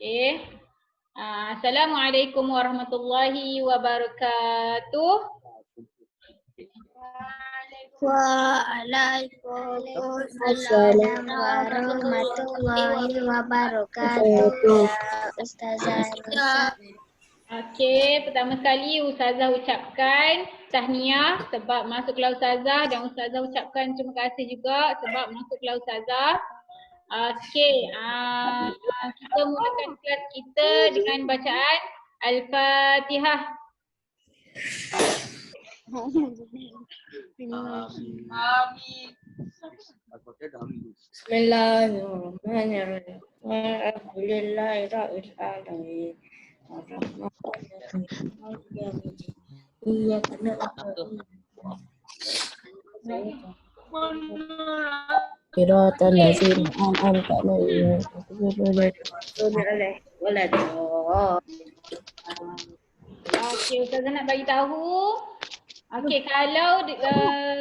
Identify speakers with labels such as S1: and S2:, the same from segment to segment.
S1: Okey. Assalamualaikum warahmatullahi wabarakatuh.
S2: Waalaikumsalam warahmatullahi wabarakatuh. Ya Ustazah.
S1: Okey, pertama sekali Ustazah ucapkan tahniah sebab masuklah Ustazah dan Ustazah ucapkan terima kasih juga sebab masuklah Ustazah. Okey, kita mulakan kelas kita dengan bacaan Al-Fatihah.
S2: Bismillahirrahmanirrahim. Alhamdulillahirabbil alamin. Arrahmanirrahim. Maliki yaumiddin. Iyyaka na'budu wa iyyaka nasta'in. Shiratal ladzina an'amta 'alaihim ghairil
S1: Okey, Ustazah nak bagi tahu. Okey, kalau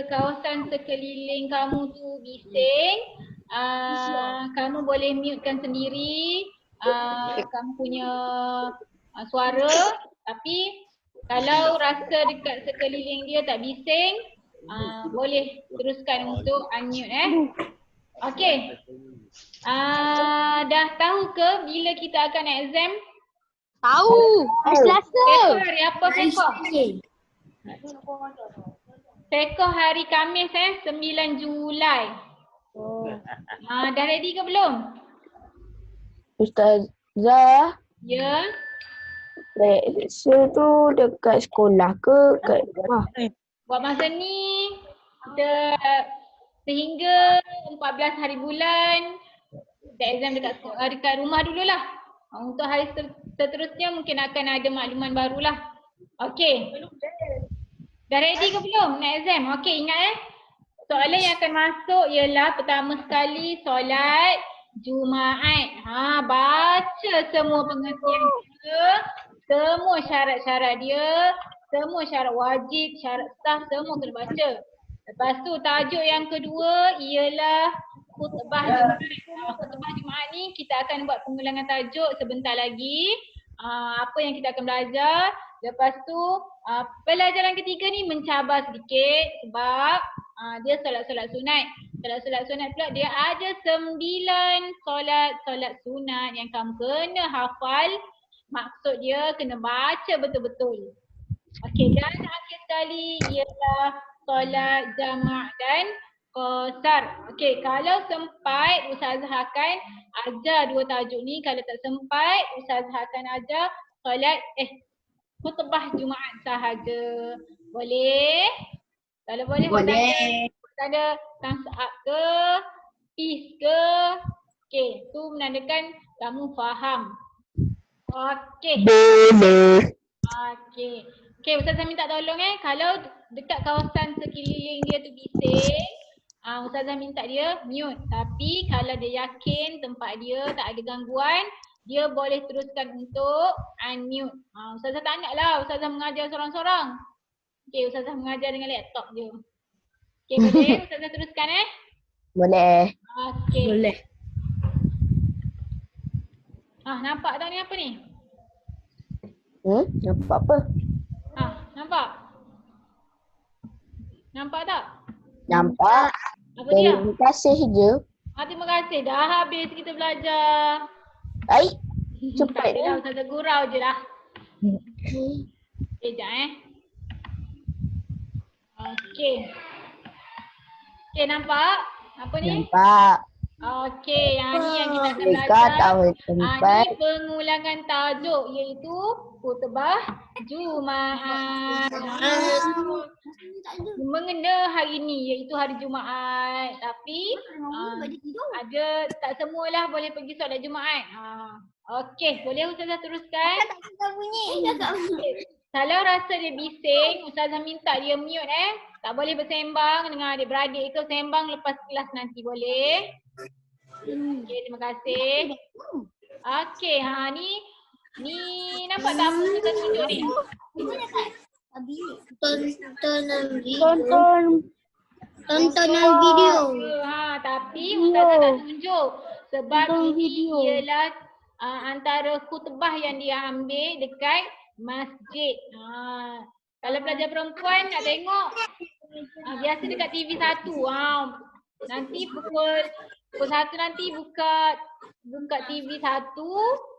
S1: kawasan sekeliling kamu tu bising, kamu boleh mutekan sendiri kamu punya suara, tapi kalau rasa dekat sekeliling dia tak bising, boleh teruskan untuk unmute Okey. Dah tahu ke bila kita akan exam?
S2: Tahu. Selasa.
S1: Fekoh hari apa fekoh? Fekoh hari Khamis 9 Julai. Dah ready ke belum?
S2: Ustazah,
S1: Ya.
S2: lecture tu dekat sekolah ke kat rumah?
S1: Buat masa ni kita sehingga 14 hari bulan kita exam dekat rumah dululah. Untuk hari seterusnya mungkin akan ada makluman barulah. Okey. Dah ready ke belum nak exam? Okey, ingat soalan yang akan masuk ialah pertama sekali solat Jumaat. Baca semua pengertian dia, semua syarat-syarat dia, semua syarat wajib, syarat sah, semua kena baca. Lepas tu tajuk yang kedua ialah khutbah Jumaat. Khutbah Jumaat ni kita akan buat pengulangan tajuk sebentar lagi. Apa yang kita akan belajar. Lepas tu pelajaran ketiga ni mencabar sedikit sebab dia solat-solat sunat. Solat-solat sunat pula dia ada 9 solat sunat yang kamu kena hafal. Maksud dia kena baca betul-betul. Okey, dan akhir sekali ialah solat jamak dan qasar. Okey, kalau sempat Ustazah akan ajar dua tajuk ni. Kalau tak sempat Ustazah akan ajar solat khutbah Jumaat sahaja. Boleh? Kalau boleh, ada thumbs up ke, peace ke. Okey, tu menandakan kamu faham. Okey.
S2: Boleh.
S1: Okey. Okey, Ustazah minta tolong kalau dekat kawasan sekeliling dia tu bising, Ustazah minta dia mute. Tapi kalau dia yakin tempat dia tak ada gangguan, dia boleh teruskan untuk unmute. Ustazah tak nak lah Ustazah mengajar sorang-sorang. Okey, Ustazah mengajar dengan laptop je. Okey, boleh Ustazah teruskan
S2: Boleh.
S1: Okey.
S2: Boleh.
S1: Nampak tak ni apa ni?
S2: Nampak apa?
S1: Nampak? Nampak tak?
S2: Nampak.
S1: Apa dia?
S2: Terima kasih je.
S1: Terima kasih. Dah habis kita belajar.
S2: Baik.
S1: Tak
S2: Cepat
S1: adalah, Ustazah gurau je lah. Sekejap Okey. Okey, nampak? Apa ni?
S2: Nampak.
S1: Okey, yang ni yang kita akan
S2: Dekat
S1: belajar.
S2: tahu tempat.
S1: Ni pengulangan tajuk iaitu khutbah Jumaat. Mengena hari ni iaitu hari Jumaat. Tapi ada tak semualah boleh pergi solat Jumaat. Okey, boleh Ustazah teruskan? Kalau rasa dia bising, Ustazah minta dia mute Tak boleh bersembang dengan adik-beradik ke, sembang lepas kelas nanti boleh? Okey, terima kasih. Okey, ni nampak tak apa Ustazah tunjuk ni?
S2: Tontonan video.
S1: Tapi Ustazah tak tunjuk sebab ini ialah antara khutbah yang dia ambil dekat masjid. Kalau pelajar perempuan nak tengok, biasa dekat TV 1. Nanti pukul 1 nanti buka TV 1.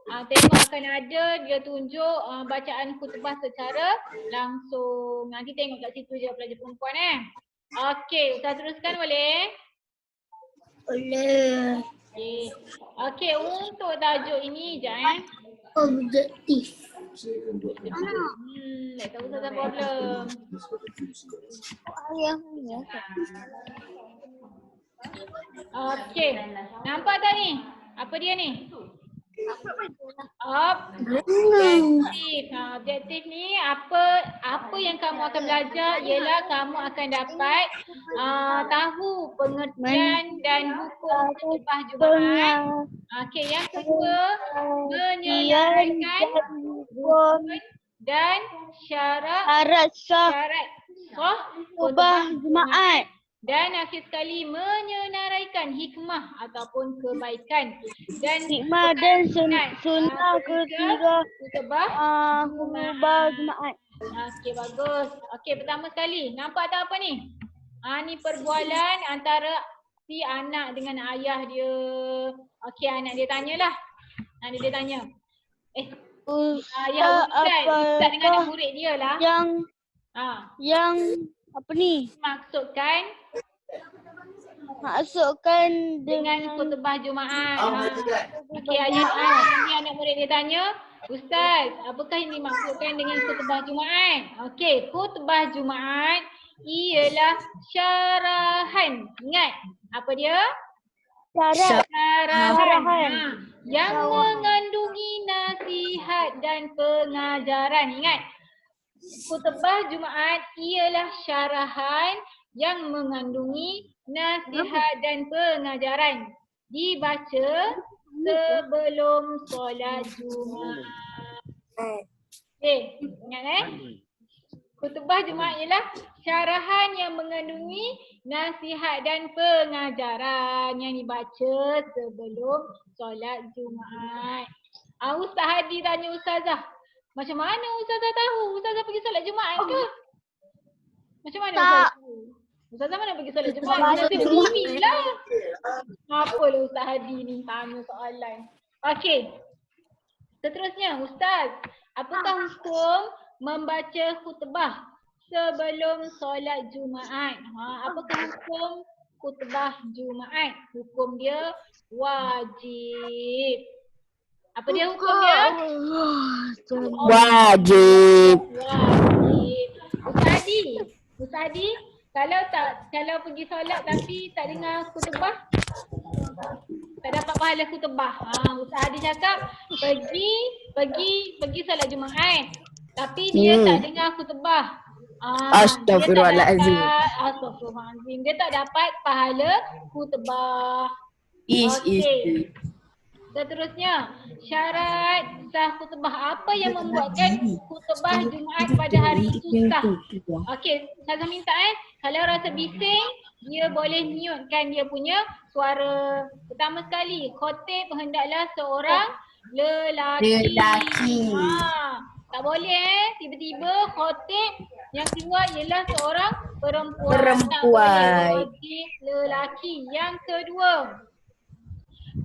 S1: Tengok akan ada dia tunjuk bacaan khutbah secara langsung. Nanti tengok kat situ je pelajar perempuan Okey, Ustaz teruskan boleh?
S3: Boleh.
S1: Okey, untuk tajuk ini sekejap
S3: Objektif.
S1: tak tahu Ustazah problem. Okey, nampak tak ni? Apa dia ni? Objektif. Objektif ni apa yang kamu akan belajar ialah kamu akan dapat tahu pengertian dan hukum khutbah Jumaat. Okey, yang kedua menyelesaikan hukum dan syarat sah khutbah Jumaat. Dan akhir sekali menyenaraikan hikmah ataupun kebaikan dan
S3: Hikmah dan sunnah ketiga
S1: khutbah
S3: Jumaat.
S1: Okey, bagus. Okey, pertama sekali nampak tak apa ni? Ni perbualan antara si anak dengan ayah dia. Okey, anak dia tanyalah. Anak dia tanya. Ustaz dengan anak murid dia lah.
S3: Yang apa ni? Maksudkan
S1: dengan khutbah Jumaat. Okey, anak murid dia tanya, Ustaz, apakah ini maksudkan dengan khutbah Jumaat? Okey, khutbah Jumaat ialah syarahan. Ingat, apa dia? Syarahan. Yang mengandungi nasihat dan pengajaran. Ingat, khutbah Jumaat ialah syarahan yang mengandungi nasihat dan pengajaran. Dibaca sebelum solat Jumaat. Ingat khutbah Jumaat ialah syarahan yang mengandungi nasihat dan pengajaran yang dibaca sebelum solat Jumaat. Ustaz Hadi tanya Ustazah, macam mana Ustazah tahu? Ustazah pergi solat Jumaat ke? Macam mana Ustazah tahu? Ustazah mana pergi solat Jumaat? Nanti TV lah. Apalah Ustaz Hadi ni tanya soalan. Okey. Seterusnya, Ustaz, apakah hukum membaca khutbah sebelum solat Jumaat? Apakah hukum khutbah Jumaat? Hukum dia wajib. Apa dia hukum dia?
S2: Wajib.
S1: Ustaz Hadi, kalau pergi solat tapi tak dengar khutbah, tak dapat pahala khutbah. Ustaz Hadi cakap pergi solat Jumaat tapi dia tak dengar khutbah.
S2: Astaghfirullahalazim.
S1: Dia tak dapat pahala khutbah. Okey. Seterusnya, syarat sah khutbah. Apa yang membuatkan khutbah Jumaat pada hari itu sah? Okey, saya minta kalau rasa bising, dia boleh mute-kan dia punya suara. Pertama sekali, khotib hendaklah seorang lelaki. Tak boleh tiba-tiba khotib yang keluar ialah seorang perempuan. Tak boleh, khotib lelaki. Yang kedua,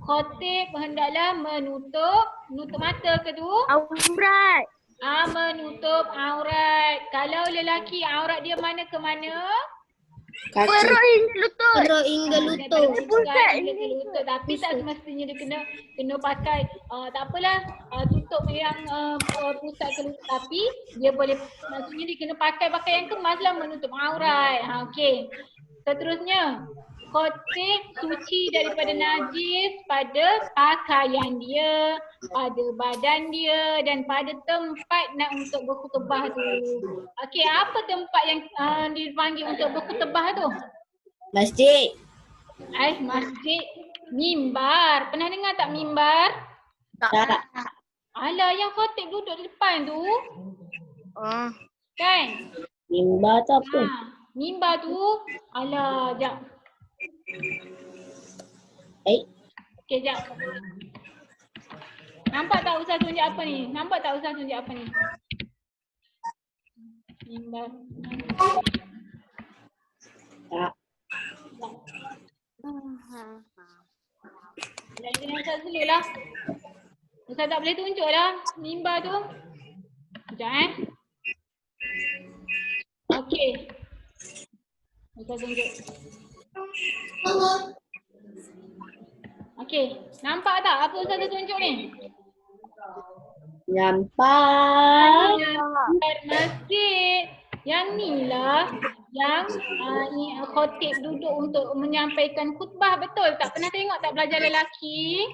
S1: khotib hendaklah menutup mata ke tu?
S3: Aurat.
S1: Menutup aurat. Kalau lelaki aurat dia mana ke mana?
S3: Perut hingga lutut.
S1: Tapi tak semestinya dia kena pakai tak apalah tutup yang pusat ke lutut, tapi dia boleh, maksudnya dia kena pakai pakaian kemas lah menutup aurat. Okey. Seterusnya, khotib suci daripada najis pada pakaian dia, pada badan dia dan pada tempat nak untuk berkhutbah tu. Okey, apa tempat yang dipanggil untuk berkhutbah tu?
S2: Masjid.
S1: Masjid. Mimbar. Pernah dengar tak mimbar?
S2: Tak.
S1: Alah, yang khotib duduk di depan tu. Kan?
S2: Mimbar tu apa?
S1: Mimbar tu, alah, jap. Okey, jap. Nampak tak Ustaz tunjuk apa ni? Nampak tak Ustaz tunjuk apa ni? Mimbar.
S2: Tak.
S1: Jangan Ustaz dulu lah. Ustaz tak boleh tunjuk dah mimbar tu. Sekejap Okey. Ustaz tunjuk. Okey. Nampak tak apa Ustaz tunjuk ni?
S2: Nampak.
S1: Masjid. Yang ni lah yang khotib duduk untuk menyampaikan khutbah, betul tak? Pernah tengok tak pelajar lelaki?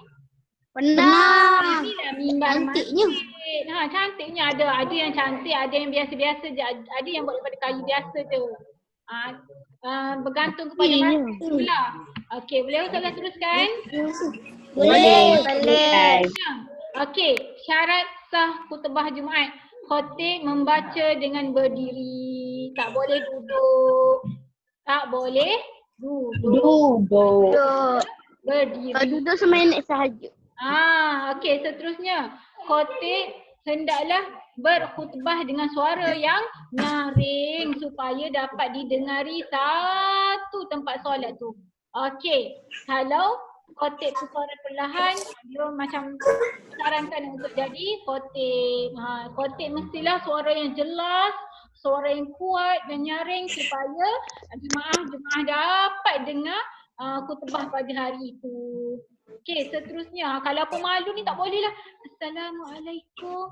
S3: Pernah.
S1: Inilah mimbar
S3: Cantiknya.
S1: masjid. Cantiknya ada yang cantik, ada yang biasa-biasa je, ada yang buat daripada kayu biasa je. Bergantung kepada masjid tu lah. Okey, boleh Ustazah teruskan?
S3: Boleh.
S1: Okey, syarat sah khutbah Jumaat. Khotib membaca dengan berdiri, tak boleh duduk. Tak boleh duduk.
S2: Duduk.
S1: Berdiri.
S3: Kalau duduk seminit sahaja.
S1: Okey, seterusnya. Khotib hendaklah berkhutbah dengan suara yang nyaring supaya dapat didengari satu tempat solat tu. Okey, kalau khotib tu suara perlahan, dia macam sarankan untuk jadi khotib. Khotib mestilah suara yang jelas, suara yang kuat dan nyaring supaya jemaah dapat dengar khutbah pada hari itu. Okey, seterusnya kalau pemalu ni tak boleh lah. Assalamualaikum.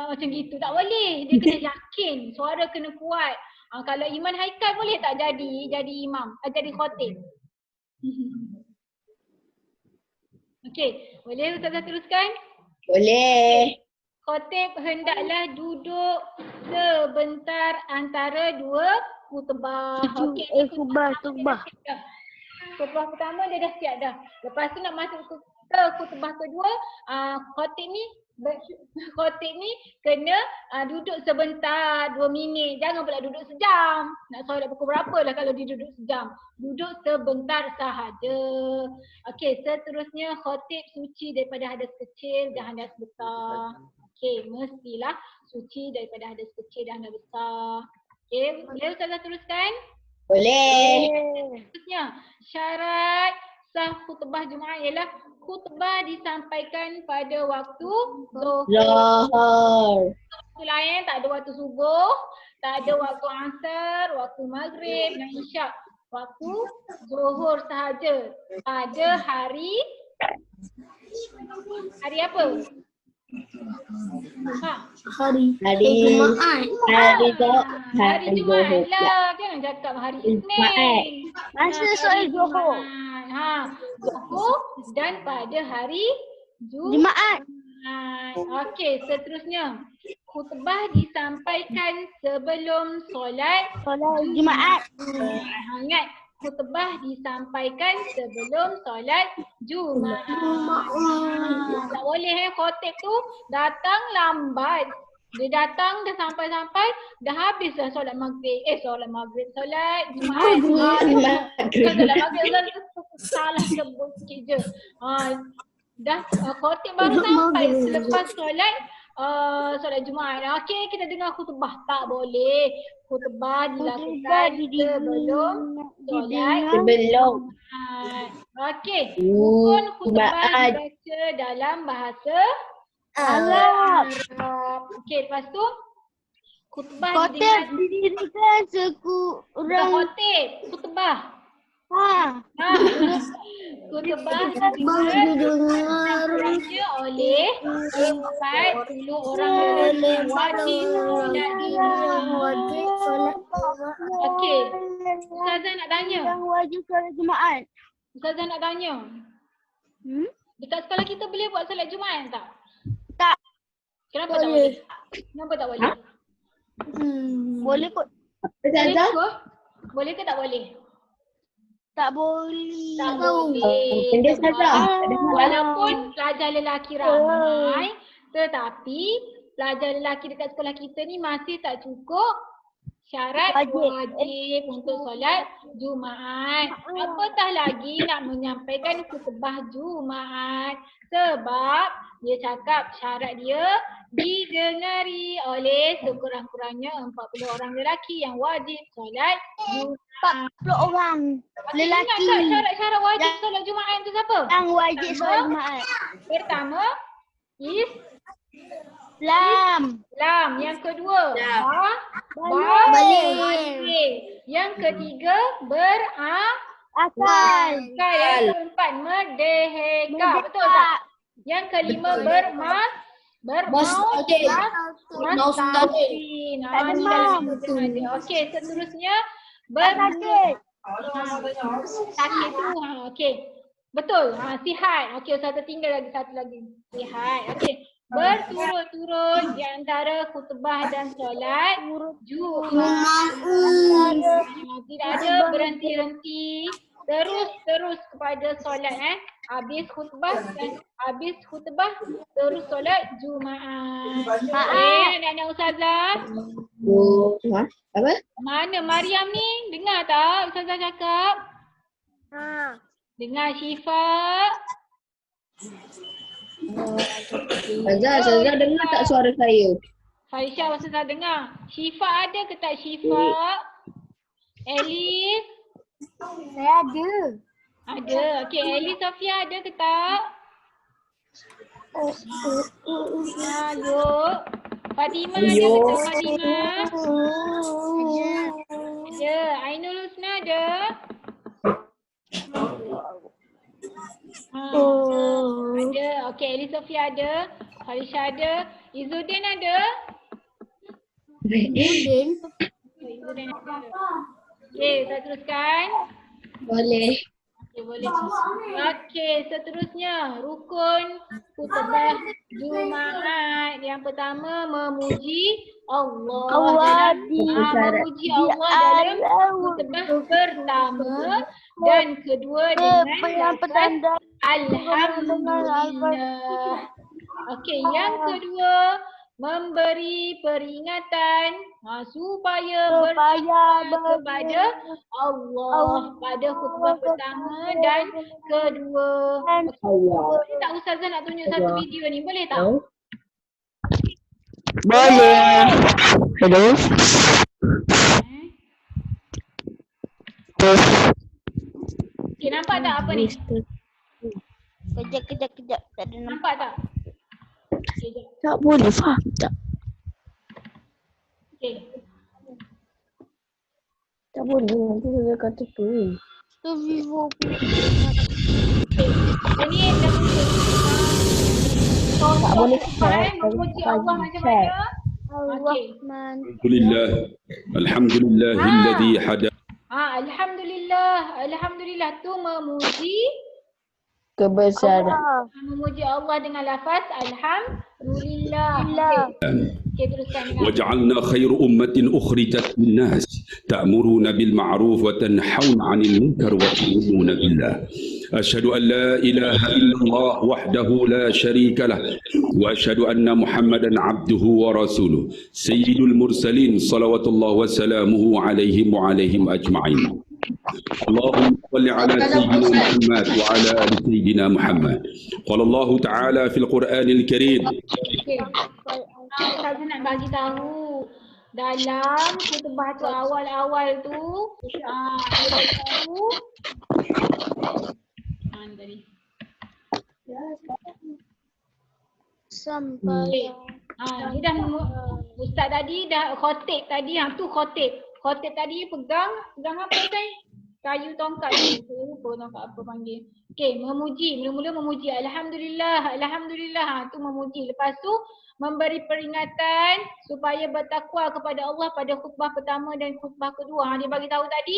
S1: Macam gitu tak boleh. Dia kena yakin, suara kena kuat. Kalau Iman Haikal boleh tak jadi imam, jadi khotib? Okey, boleh Ustazah teruskan?
S2: Boleh.
S1: Khotib hendaklah duduk sebentar antara dua khutbah. Okey,
S3: khutbah.
S1: Khutbah pertama dia dah siap dah. Lepas tu nak masuk ke khutbah kedua, khotib ni kena duduk sebentar, 2 minit. Jangan pula duduk sejam. Nak solat pukul berapa lah kalau dia duduk sejam. Duduk sebentar sahaja. Okey, seterusnya khotib suci daripada hadas kecil dan hadas besar. Okey, mestilah suci daripada hadas kecil dan hadas besar. Okey, boleh Ustazah teruskan?
S2: Boleh.
S1: Seterusnya, syarat sah khutbah Jumaat ialah khutbah disampaikan pada waktu zuhur. Waktu lain tak ada waktu subuh, tak ada waktu asar, waktu maghrib dan isyak. Waktu zuhur sahaja pada hari apa?
S2: Hari Jumaat.
S1: Hari Jumaat lah. Jangan cakap hari Isnin.
S3: Masa soal zuhur.
S1: Zuhur dan pada hari
S3: Jumaat.
S1: Okey, seterusnya. Khutbah disampaikan sebelum solat
S3: Jumaat.
S1: Ingat, khutbah disampaikan sebelum solat Jumaat. Tak boleh khotib tu datang lambat. Dia datang dah sampai-sampai dah habis dah solat maghrib. Solat Jumaat. Solat maghrib salah sebut sikit je. Dah khotib baru sampai selepas solat Jumaat. Okey, kita dengar khutbah. Tak boleh. Khutbah dilakukan sebelum solat Jumaat. Okey. Rukun khutbah dibaca dalam bahasa Arab. Okey, lepas tu khutbah
S3: didirikan sekurang
S1: khutbah. Khutbah didengar oleh 40 orang wajib solat. Okey. Ustazah nak tanya.
S3: Yang wajib solat Jumaat.
S1: Ustazah nak tanya. Dekat sekolah kita boleh buat solat Jumaat tak?
S3: Tak.
S1: Kenapa tak boleh? Kenapa tak boleh?
S3: Boleh kot.
S1: Boleh ke tak boleh?
S3: Tak boleh.
S1: Tak boleh. Walaupun pelajar lelaki ramai, tetapi pelajar lelaki dekat sekolah kita ni masih tak cukup Syarat
S3: Wajib.
S1: wajib untuk solat Jumaat. Apatah lagi nak menyampaikan khutbah Jumaat. Sebab dia cakap syarat dia didengari oleh sekurang-kurangnya 40 orang lelaki yang wajib solat Jumaat.
S3: 40 orang
S1: Ingat tak
S3: lelaki
S1: syarat-syarat wajib solat Jumaat tu siapa?
S3: yang wajib solat Jumaat.
S1: Pertama,
S3: Lam.
S1: Islam. Yang kedua,
S3: Balik.
S1: balik. Yang ketiga,
S3: Akal.
S1: Yang keempat, merdeka. Betul tak? Yang kelima, bermaustatin. Okey, seterusnya
S3: Sakit.
S1: sakit tu. Okey. Betul. Sihat. Okey, Ustaz tertinggal lagi satu lagi. Sihat. Okey. Berturut-turut di antara khutbah dan solat Jumaat. Tidak ada berhenti-henti. Terus kepada solat habis khutbah terus solat Jumaat. Anak-anak Ustazah.
S2: Apa?
S1: Mana Mariam ni? Dengar tak Ustazah cakap? Dengar Syifa.
S2: Ustazah dengar tak suara saya?
S1: Faisha Ustazah dengar. Syifa ada ke tak Syifa? Elif?
S3: Saya ada.
S1: Ada. Okey, Elif Sofia ada ke tak? Yuk. Fatimah ada ke tak Fatimah? Ada. Ainul Husna ada? Ada. Okey, Elif Sofia ada. Faisha ada. Izzuddin ada? Izzuddin ada. Okey, kita teruskan.
S2: Boleh.
S1: Okey, boleh. Okey, seterusnya rukun khutbah Jumaat. Yang pertama memuji Allah. Memuji Allah dalam khutbah pertama dan kedua dengan lafaz Alhamdulillah. Okey, yang kedua memberi peringatan supaya bertakwa kepada Allah pada khutbah pertama dan kedua. Boleh tak Ustazah nak tunjuk satu video ni? Boleh tak?
S2: Boleh. Hello.
S1: Okey, nampak tak apa ni?
S3: Kejap. Tak ada nampak.
S1: Nampak tak? Okey, jap.
S2: Tak boleh faham tak?
S1: Okey.
S2: Tak boleh nanti saya kata tu.
S3: Tu Vivo.
S1: Ini dah tunjuk.
S2: Tak boleh
S1: Memuji Allah macam mana? Okey.
S4: Alhamdulillah alladhi hada
S1: Alhamdulillah tu memuji
S2: kebesaran.
S1: memuji Allah dengan lafaz Alhamdulillah. Okey, teruskan dengan
S4: وجعلنا خير أمة أخرجت للناس تأمرون بالمعروف وتنحون عن المنكر وتؤمنون بالله أشهد أن لا إله إلا الله وحده لا شريك له وأشهد أن محمدا عبده ورسوله سيد المرسلين صلوات الله وسلامه عليهم وعليهم أجمعين اللهم صل على سيدنا محمد وعلى آل سيدنا محمد قال الله تعالى في القرآن الكريم
S1: okey. Saya nak bagi tahu dalam khutbah tu awal-awal tu bagi tahu tadi.
S3: Sampai.
S1: Ni dah Ustaz tadi dah khotib tadi tu khotib. Khotib tadi pegang apa Ustaz? Kayu tongkat ni. Saya lupa tongkat apa panggil. Okey, memuji. Mula-mula memuji. Alhamdulillah. Tu memuji. Lepas tu memberi peringatan supaya bertakwa kepada Allah pada khutbah pertama dan khutbah kedua. Dia bagi tahu tadi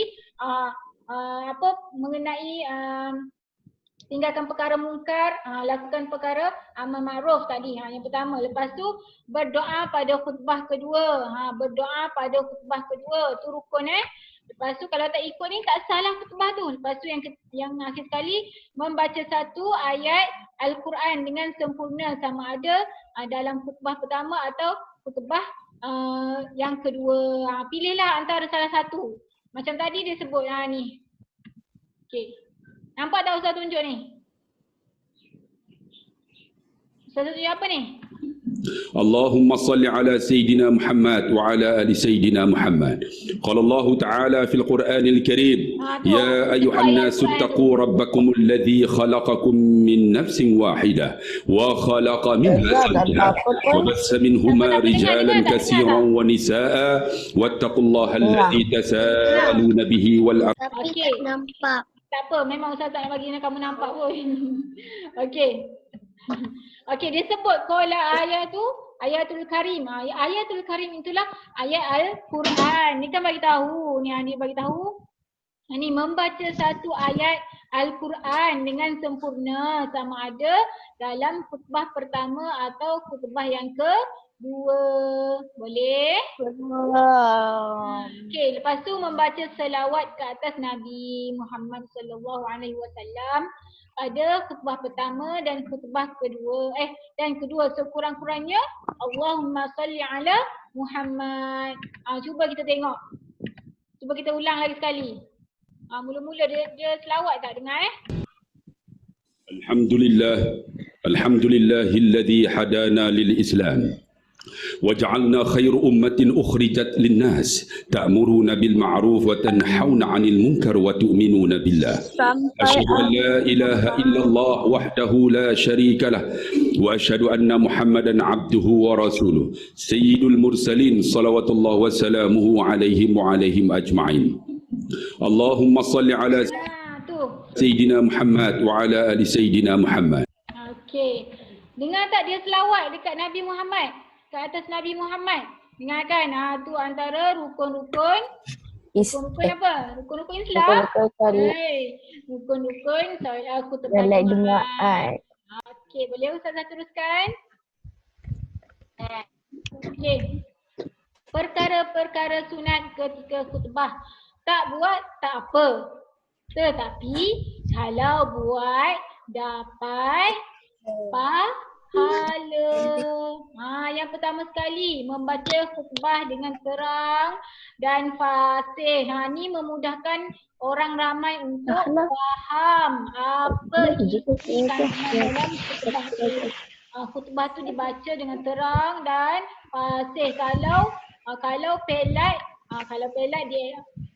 S1: mengenai tinggalkan perkara mungkar, lakukan perkara amal ma'ruf tadi. Yang pertama. Lepas tu berdoa pada khutbah kedua. Berdoa pada khutbah kedua. Tu rukun Lepas tu kalau tak ikut ni tak salah khutbah tu. Lepas tu yang akhir sekali membaca satu ayat Al-Quran dengan sempurna sama ada dalam khutbah pertama atau khutbah yang kedua. Pilihlah antara salah satu. Macam tadi dia sebut ni. Okey. Nampak tak Ustaz tunjuk ni? Ustaz tunjuk apa ni?
S4: اللهم صل على سيدنا محمد وعلى آل سيدنا محمد. قال الله تعالى في القرآن الكريم: يا أيها الناس اتقوا ربكم الذي خلقكم من نفس واحدة وخلق منها زوجها وبث منهما رجالا كثيرا ونساء واتقوا الله الذي تساءلون به والأرحام.
S1: Okey.
S3: Nampak.
S1: Tak apa, memang Ustaz tak nak bagi kamu nampak pun. Okey. Okey, dia sebut qala ayat tu ayatul karim. Ayatul karim itulah ayat Al-Quran. Ni kan bagi tahu, ni bagi tahu. Ni membaca satu ayat Al-Quran dengan sempurna sama ada dalam khutbah pertama atau khutbah yang kedua. Boleh? Okey, lepas tu membaca selawat ke atas Nabi Muhammad sallallahu alaihi wasallam pada khutbah pertama dan khutbah kedua sekurang-kurangnya Allahumma salli ala Muhammad. Cuba kita tengok. Cuba kita ulang lagi sekali. Mula-mula dia selawat tak dengar
S4: الحمد لله الذي هدانا للإسلام وجعلنا خير أمة أخرجت للناس تأمرون بالمعروف وتنحون عن المنكر وتؤمنون بالله أشهد أن لا إله إلا الله وحده لا شريك له وأشهد أن محمدا عبده ورسوله سيد المرسلين صلوات الله وسلامه عليهم وعليهم أجمعين اللهم صل على سيدنا محمد وعلى آل سيدنا محمد.
S1: Okey. Dengar tak dia selawat dekat Nabi Muhammad? Ke atas Nabi Muhammad. Dengar kan? Tu antara rukun-rukun. Rukun-rukun apa? Rukun-rukun Islam. Rukun-rukun khutbah Jumaat. Okey, boleh Ustazah teruskan? Okey. Perkara-perkara sunat ketika khutbah. Tak buat tak apa. Tetapi kalau buat dapat pahala. Yang pertama sekali membaca khutbah dengan terang dan fasih. Ni memudahkan orang ramai untuk faham apa isi kandungan dalam khutbah tu. Khutbah tu dibaca dengan terang dan fasih.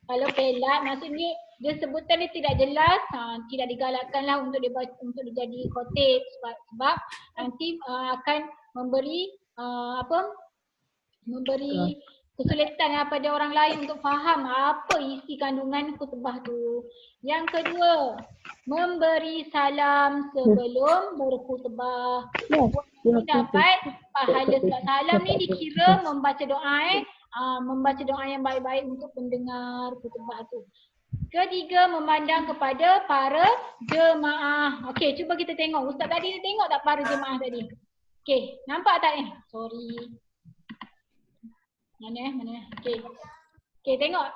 S1: Kalau pelat maksudnya dia sebutan dia tidak jelas, tidak digalakkanlah untuk dibaca, untuk dijadi khotib sebab nanti akan memberi memberi kesulitan pada orang lain untuk faham apa isi kandungan khutbah tu. Yang kedua, memberi salam sebelum berkhutbah. Dapat pahala salam ni dikira membaca doa membaca doa yang baik-baik untuk pendengar khutbah tu. Ketiga, memandang kepada para jemaah. Okey, cuba kita tengok. Ustaz tadi dia tengok tak para jemaah tadi? Okey, nampak tak ni? Sorry. Mana? Okey. Okey, tengok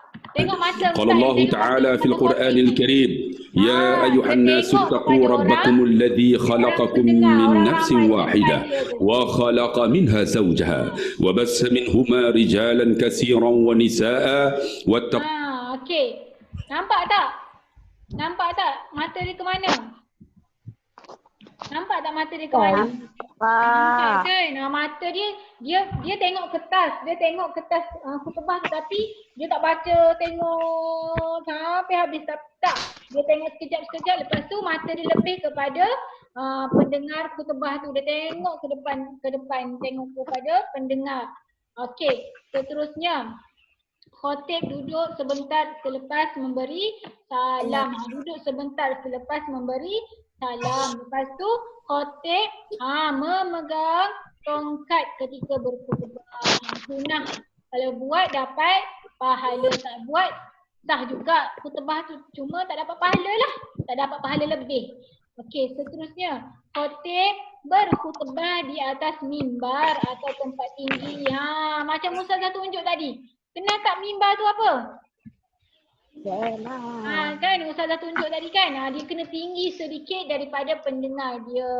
S1: mata Ustaz.
S4: قال الله تعالى في القرآن الكريم: يا أيها الناس اتقوا ربكم الذي خلقكم من نفس واحدة وخلق منها زوجها وبث منهما رجالا كثيرا ونساء واتقوا.
S1: Okey. Nampak tak mata dia ke mana? Nampak tak mata dia ke mana? Nampak kan? Mata dia tengok kertas khutbah tetapi dia tak baca, tengok sampai habis tak. Dia tengok sekejap lepas tu mata dia lebih kepada pendengar khutbah tu. Dia tengok ke depan tengok kepada pendengar. Okey, seterusnya khotib duduk sebentar selepas memberi salam. Duduk sebentar selepas memberi salam. Lepas tu khotib memegang tongkat ketika berkhutbah. Sunnah. Kalau buat dapat pahala, tak buat sah juga khutbah tu. Cuma tak dapat pahala lah. Tak dapat pahala lebih. Okey, seterusnya khotib berkhutbah di atas mimbar atau tempat tinggi. Macam Ustazah tunjuk tadi. Kenal tak mimbar tu apa? Kan Ustazah tunjuk tadi kan. Dia kena tinggi sedikit daripada pendengar dia.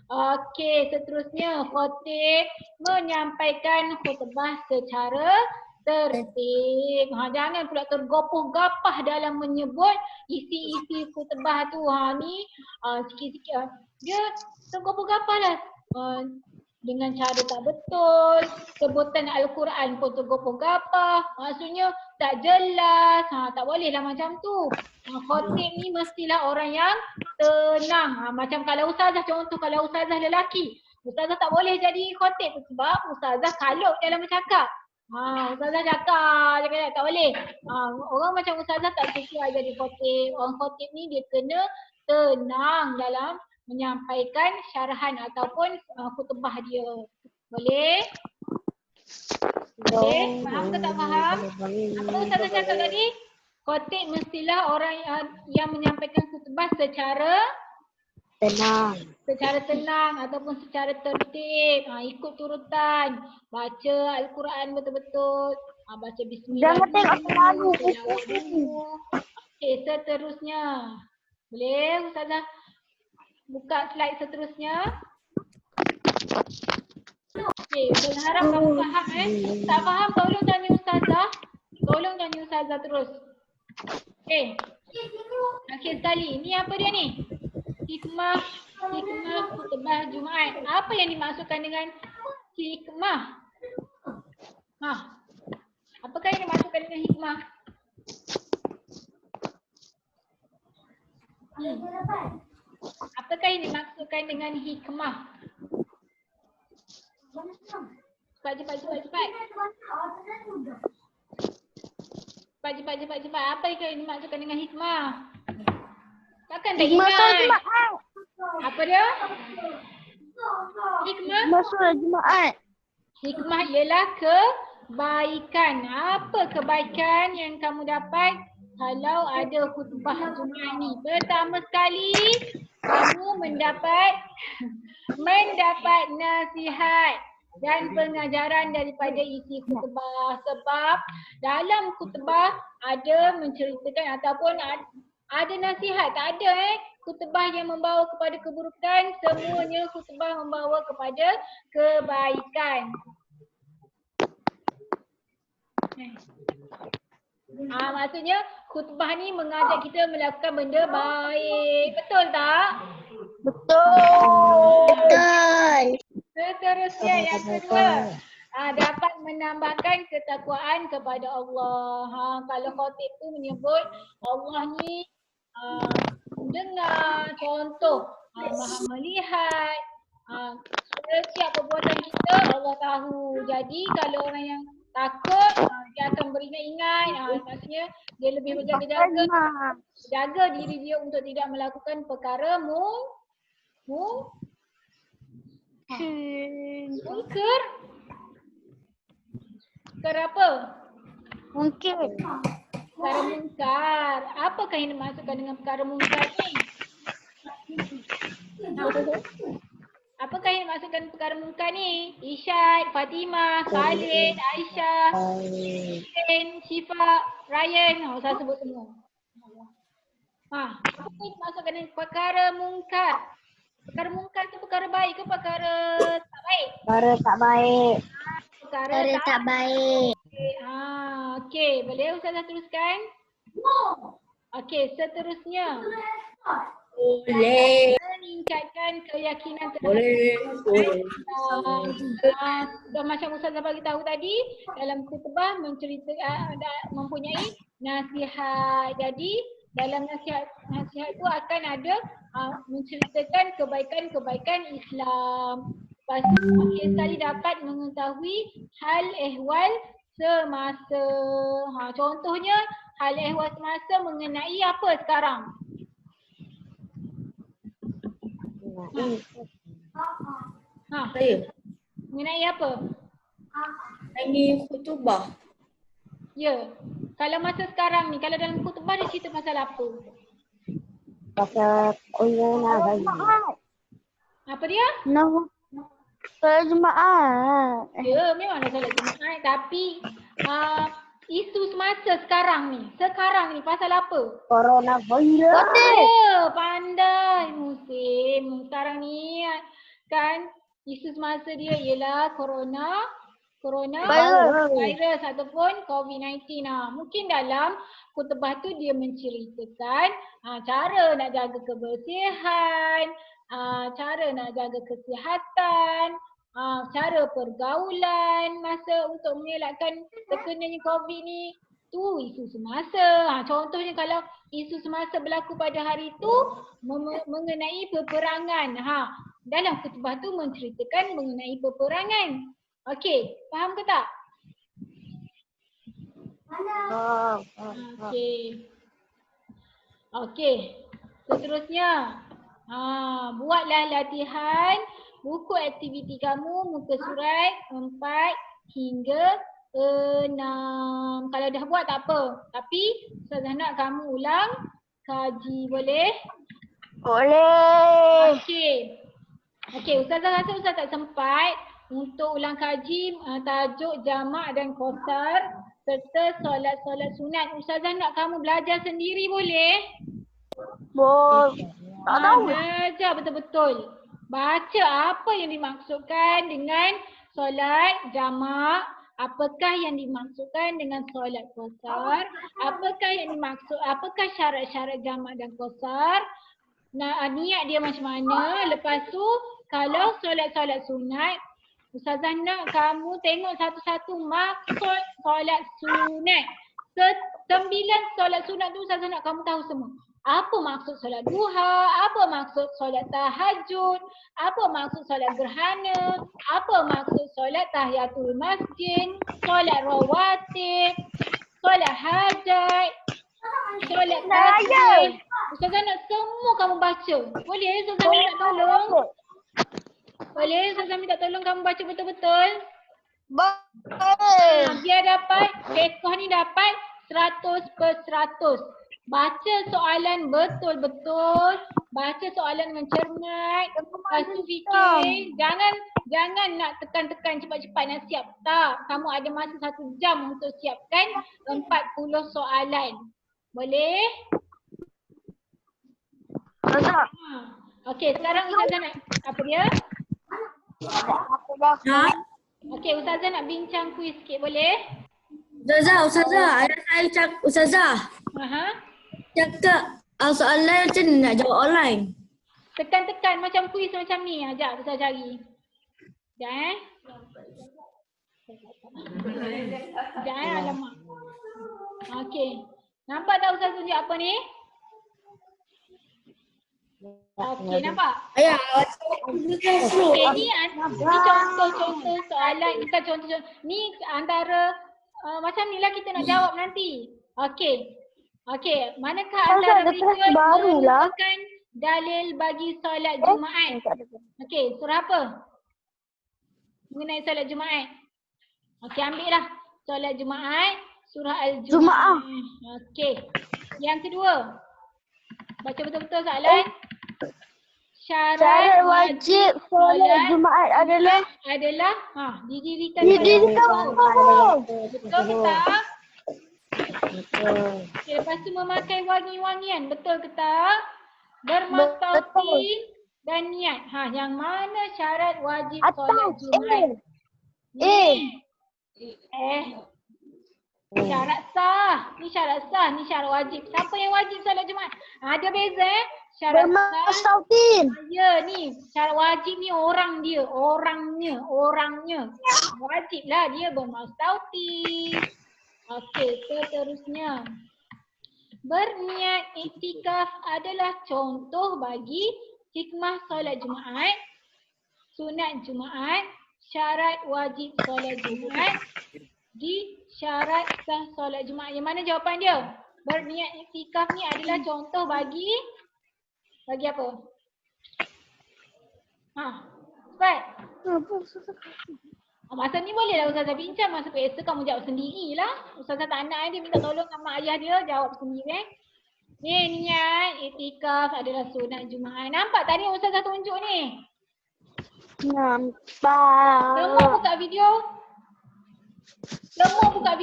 S1: Okey, seterusnya khatib menyampaikan khutbah secara tertib. Jangan pula tergopoh-gapah dalam menyebut isi-isi khutbah tu. Ni sikit-sikit. Dia tergopoh-gapah lah. Dengan cara tak betul, sebutan Al-Quran pun tergopoh-gapah. Maksudnya tak jelas. Tak boleh lah macam tu. Khatib ni mestilah orang yang tenang. Macam kalau ustazah, contoh kalau ustazah lelaki, ustazah tak boleh jadi khatib sebab ustazah kalut dalam bercakap. Ustazah cakap tak boleh. Orang macam ustazah tak sesuai jadi khatib. Orang khatib ni dia kena tenang dalam menyampaikan syarahan ataupun khutbah dia. Boleh? Boleh? Faham ke tak faham? Apa ustazah cakap tadi? Khatib mestilah orang yang menyampaikan khutbah secara tenang ataupun secara tertib. Ikut turutan. Baca Al-Quran betul-betul. Baca bismillah.
S3: Jangan tengok terlalu.
S1: Okey, seterusnya. Boleh ustazah buka slide seterusnya? Okey, saya harap kamu faham Tak faham tolong tanya ustazah. Tolong tanya ustazah terus. Okey. Akhir sekali. Ni apa dia ni? Hikmah khutbah Jumaat. Apa yang dimaksudkan dengan hikmah? Apakah yang dimaksudkan dengan hikmah? Apakah yang dimaksudkan dengan hikmah? Cepat. Cepat. Apa yang dimaksudkan dengan hikmah? Takkan tak ingat? Apa dia? Hikmah?
S3: Masuk Jumaat.
S1: Hikmah ialah kebaikan. Apa kebaikan yang kamu dapat kalau ada khutbah Jumaat ni? Pertama sekali, kamu mendapat nasihat dan pengajaran daripada isi khutbah. Sebab dalam khutbah ada menceritakan ataupun ada nasihat. Tak ada khutbah yang membawa kepada keburukan. Semuanya khutbah membawa kepada kebaikan. Maksudnya khutbah ni mengajak kita melakukan benda baik. Betul tak?
S3: Betul.
S1: Seterusnya yang kedua, dapat menambahkan ketakwaan kepada Allah. Kalau khatib tu menyebut Allah ni dengar, contoh, maha melihat, setiap perbuatan kita Allah tahu. Jadi kalau orang yang takut, dia akan beringat-ingat. Maksudnya dia lebih berjaga-jaga, jaga diri dia untuk tidak melakukan perkara mungkar. Perkara apa?
S3: Mungkin.
S1: Perkara mungkar. Apakah yang dimaksudkan dengan perkara mungkar ni? Apakah yang dimaksudkan perkara mungkar ni? Isyad, Fatimah, Khalid, Aisyah, Hussein, Syifa, Ryan. Saya sebut semua. Apa yang dimaksudkan dengan perkara mungkar? Perkara mungkar tu perkara baik ke perkara tak baik?
S3: Perkara tak baik.
S1: Perkara tak baik. Okey, boleh ustazah teruskan? Okey, seterusnya.
S2: Boleh.
S1: Meningkatkan keyakinan terhadap
S2: Boleh.
S1: Dah macam ustazah bagi tahu tadi, dalam khutbah mempunyai nasihat. Jadi dalam nasihat tu akan ada menceritakan kebaikan-kebaikan Islam. Lepas tu akhir sekali dapat mengetahui hal ehwal semasa. Contohnya hal ehwal semasa mengenai apa sekarang?
S2: Saya.
S1: Mengenai apa?
S2: Ini khutbah.
S1: Ya. Kalau masa sekarang ni, kalau dalam khutbah dia cerita pasal apa?
S3: Pasal Jumaat.
S1: Apa dia?
S3: Solat Jumaat.
S1: Ya, memanglah solat Jumaat. Tapi isu semasa sekarang ni pasal apa?
S3: Coronavirus.
S1: Ya, pandai musim sekarang ni. kan isu semasa dia ialah
S3: Virus.
S1: virus ataupun COVID-19. Mungkin dalam khutbah tu dia menceritakan cara nak jaga kebersihan, cara nak jaga kesihatan, cara pergaulan masa untuk mengelakkan terkenanya COVID ni. Tu isu semasa. Contohnya kalau isu semasa berlaku pada hari tu mengenai peperangan. Dalam khutbah tu menceritakan mengenai peperangan. Okey, faham ke tak? Okey. Okey. Seterusnya. Buatlah latihan buku aktiviti kamu muka surat 4 hingga 6. Kalau dah buat tak apa. Tapi Ustazah nak kamu ulang kaji, boleh?
S3: Boleh.
S1: Okey. Okey, Ustazah rasa Ustazah tak sempat untuk ulang kaji tajuk jamak dan qasar serta solat-solat sunat. Ustazah nak kamu belajar sendiri, boleh?
S3: Boleh. Tak tahu.
S1: Belajar betul-betul. Baca apa yang dimaksudkan dengan solat jamak, apakah yang dimaksudkan dengan solat qasar, apakah syarat-syarat jamak dan qasar, niat dia macam mana. Lepas tu kalau solat-solat sunat, Ustazah nak kamu tengok satu-satu maksud solat sunat. 9 solat sunat tu Ustazah nak kamu tahu semua. Apa maksud solat duha, apa maksud solat tahajud, apa maksud solat gerhana, apa maksud solat tahiyatul masjid, solat rawatib, solat hajat, solat tasbih. Ustazah nak semua kamu baca. Boleh Ustazah minta tolong? Boleh Ustazah minta tolong kamu baca betul-betul?
S3: Boleh.
S1: Biar dapat, pekoh ni dapat 100/100. Baca soalan betul-betul, baca soalan dengan cermat, lepas tu fikir, jangan nak tekan-tekan cepat-cepat nak siap. Tak, kamu ada masa 1 jam untuk siapkan 40 soalan. Boleh?
S3: Ustazah.
S1: Okey, sekarang Ustazah nak apa dia? Okey, Ustazah nak bincang kuis sikit, boleh?
S5: Ustazah, ada saya cakap, Ustazah cakap soalan macam mana nak jawab online?
S1: Tekan-tekan macam kuis macam ni. Sekejap Ustazah cari. Sekejap Sekejap alamak. Okey. Nampak tak Ustazah tunjuk apa ni? Okey, nampak?
S5: Ya.
S1: Okey, ni contoh-contoh soalan. Kita contoh. Ni antara macam ni lah kita nak jawab nanti. Okey. Okey, manakah antara berikut merupakan dalil bagi solat Jumaat? Okey, surah apa? Mengenai solat Jumaat. Okey, ambil lah. Solat Jumaat, surah Al-Jumaat. Okey. Yang kedua. Baca betul-betul soalan. Syarat wajib solat Jumaat adalah didirikan pada betul ke tak? Okay, lepas tu memakai wangi-wangian, betul ke tak? Bermastautin dan niat. Yang mana syarat wajib solat Jumaat? Syarat sah. Ni syarat sah, ni syarat wajib. Siapa yang wajib solat Jumaat? Ada beza Syarat sah. Ya ni, syarat wajib ni orang dia, orangnya. Wajiblah dia bermastautin. Okey, seterusnya. Berniat iktikaf adalah contoh bagi hikmah solat Jumaat, sunat Jumaat, syarat wajib solat Jumaat, di syarat sah solat Jumaat. Yang mana jawapan dia? Berniat iktikaf ni adalah contoh bagi apa? Cepat. Masa ni boleh lah Ustazah bincang, masa biasa kamu jawab sendirilah. Ustazah tak nak dia minta tolong sama ayah dia jawab sendiri. Ni niat iktikaf adalah sunat Jumaat. Nampak tadi Ustazah tunjuk ni?
S3: Nampak.
S1: Semua buka video. Semua buka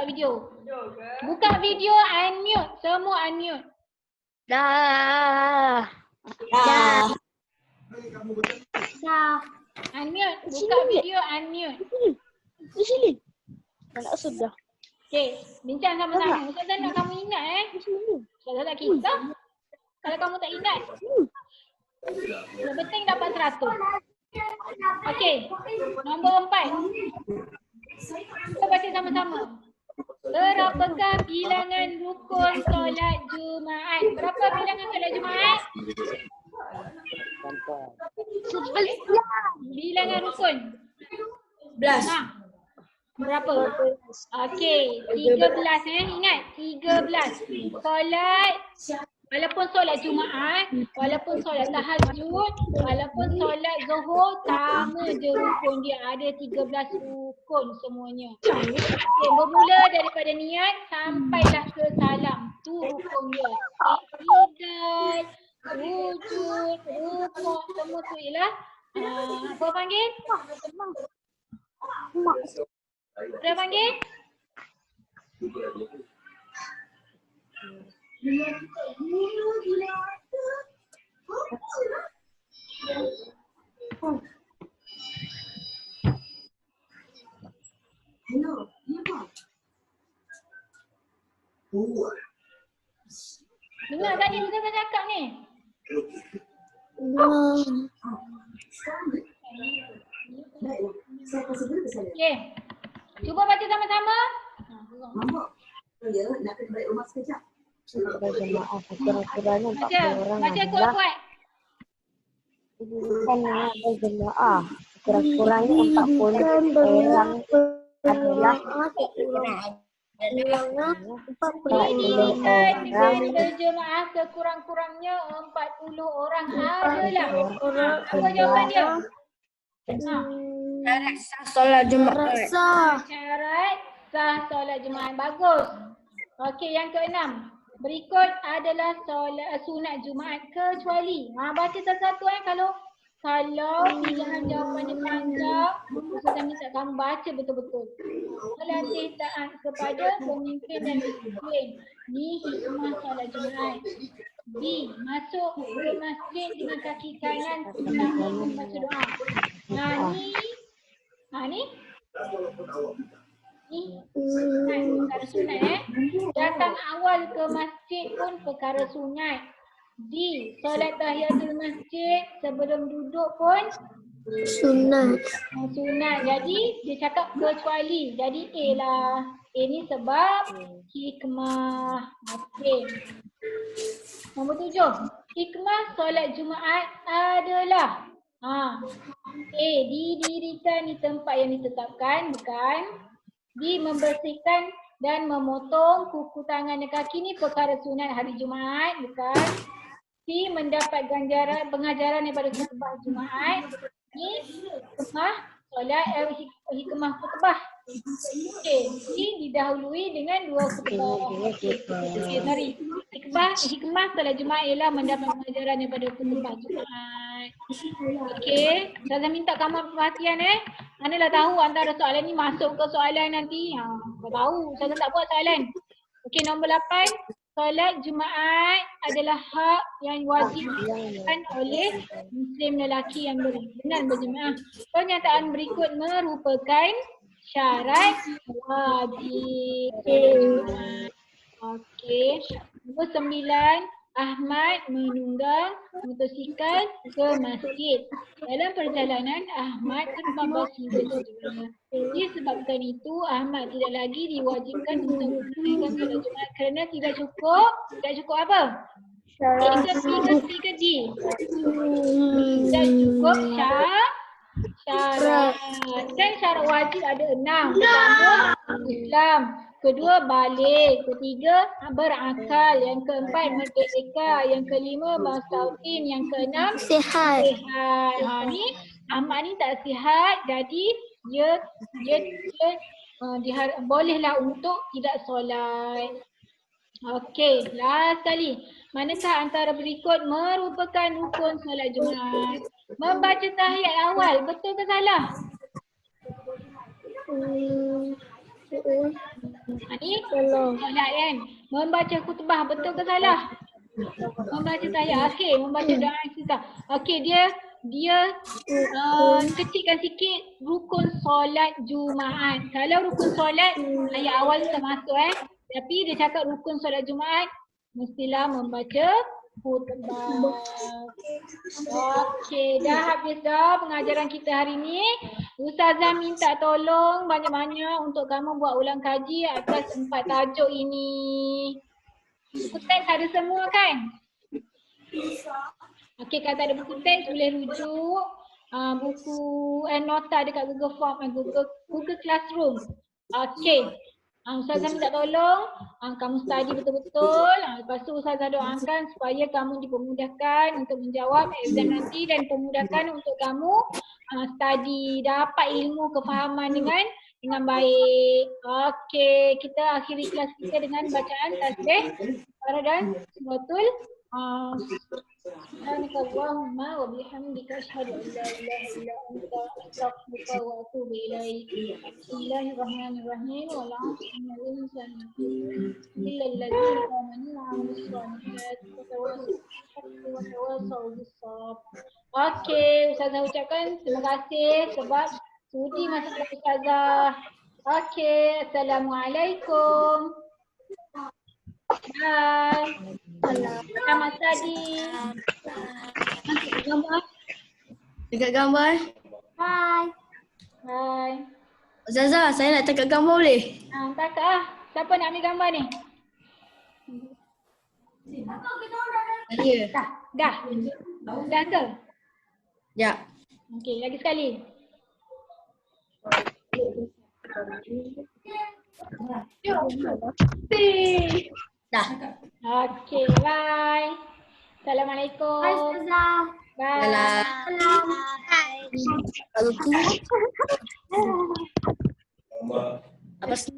S1: video. Buka video, unmute. Semua unmute.
S3: Dah. Dah.
S1: Unmute. Buka video unmute.
S3: Di sini. Tak sudah.
S1: Okay, bincang sama-sama. Ustazah nak kamu ingat
S3: Di sini.
S1: Ustazah tak kisah. Kalau kamu tak ingat, yang penting dapat 100. Okey, nombor 4. Kita baca sama-sama. Berapakah bilangan rukun solat Jumaat? Berapa bilangan solat Jumaat? 11. Bilangan rukun.
S5: 11.
S1: Ha. Berapa? Okey, 13 ingat 13. Solat walaupun solat Jumaat, walaupun solat tahajud, walaupun solat Zuhur, sama je rukun dia. Ada 13 rukun semuanya. Okey, bermula daripada niat sampailah ke salam. Tu rukun dia. Iktidal, wujud, rukuk, semua tu ialah apa panggil? Apa panggil? Dengar tak ni kita cakap ni? Okey. Cuba baca sama-sama.
S3: Berjemaah kurang-kurangnya 40 orang
S1: Baca
S3: adalah
S1: kuat-kuat.
S3: berjemaah kurang-kurangnya 40 orang adalah
S1: Didirikan berjemaah sekurang-kurangnya 40 orang adalah. Apa jawapan dia?
S5: Syarat sah solat Jumaat.
S1: Syarat sah solat Jumaat. Bagus. Okey, yang keenam. Berikut adalah solat sunat Jumaat kecuali. Baca satu-satu kalau pilihan jawapannya panjang, Ustazah minta kamu baca betul-betul. Melatih taat kepada pemimpin dan disiplin. Ni hikmah solat Jumaat. B. Masuk ke masjid dengan kaki kanan selama membaca doa. Ni perkara sunat Datang awal ke masjid pun perkara sunat. D. Solat tahiyatul masjid sebelum duduk pun
S3: sunat.
S1: sunat. Jadi dia cakap kecuali. Jadi A lah. A ni sebab hikmah. Okey. Nombor 7. Hikmah solat Jumaat adalah A. Didirikan di tempat yang ditetapkan, bukan. B. Membersihkan dan memotong kuku tangan dan kaki ni perkara sunat hari Jumaat, bukan. C. Mendapat pengajaran daripada khutbah Jumaat. Ni hikmah solat hikmah khutbah. Okey, ini didahului dengan dua khutbah. Okey, sorry. Hikmah solat Jumaat ialah mendapat pengajaran daripada khutbah Jumaat. Okey, saya minta kamu perhatian Manalah tahu antara soalan ni masuk ke soalan nanti. Kau tahu, saya tak buat soalan. Okey, nombor 8. Solat Jumaat adalah hak yang wajib dilakukan oleh Muslim lelaki yang benar berjemaah. Pernyataan berikut merupakan syarat wajib. Okey. Nombor 9. Ahmad menunggang motosikal ke masjid. Dalam perjalanan, Ahmad terpabas hingga cedera. Disebabkan itu, Ahmad tidak lagi diwajibkan untuk menunaikan solat Jumaat kerana tidak cukup apa? Tiga D. Tidak cukup syarat. Kan syarat wajib ada 6. Pertama, Islam. Kedua, balik. Ketiga, berakal. Yang keempat, merdeka. Yang kelima, bastautin. Yang keenam,
S3: Sihat.
S1: Ni Ahmad ni tak sihat, jadi dia bolehlah untuk tidak solat. Okey, last kali. Manakah antara berikut merupakan rukun solat Jumaat? Membaca tahiyat awal, betul ke salah? Ni solat kan? Membaca khutbah, betul ke salah? Membaca tahiyat, okey, membaca doa kita. Okey, dia dia kecilkan sikit rukun solat Jumaat. Kalau rukun solat ayat awal tu tak masuk tapi dia cakap rukun solat Jumaat mestilah membaca khutbah. Okey, dah habis dah pengajaran kita hari ni. Ustazah minta tolong banyak-banyak untuk kamu buat ulang kaji atas 4 tajuk ini. Buku teks ada semua kan? Okey, kalau tak ada buku teks boleh rujuk buku nota dekat Google Form dan Google Classroom. Okey. Ustazah minta tolong kamu study betul-betul. Lepas tu Ustazah doakan supaya kamu dipermudahkan untuk menjawab exam nanti dan pemudahkan untuk kamu study, dapat ilmu kefahaman dengan baik. Okey, kita akhiri kelas kita dengan bacaan tasbih dan suratul Subhanakallahumma wa bihamdika asyhadu an la ilaha illa anta astaghfiruka wa atubu ilaik. Bismillahirrahmanirrahim. Wa la ilaha illa alladziina amanu wa 'amilus solihati wa tawassaw bis sabr. Okey, Ustazah ucapkan terima kasih sebab sudi masuk kelas Ustazah. Okey, Assalamualaikum. Bye. Selamat study.
S5: Gambar. Dekat gambar.
S1: Bye. Bye.
S5: Ustazah, saya nak tangkap gambar boleh?
S1: Tak siapa nak ambil gambar ni?
S5: Ya.
S1: Dah ke?
S5: Ya.
S1: Okey, lagi sekali.
S5: Dah.
S1: Okey, bye. Assalamualaikum.
S3: Hai Ustazah.
S1: Bye.
S5: Kalau tu apa sih?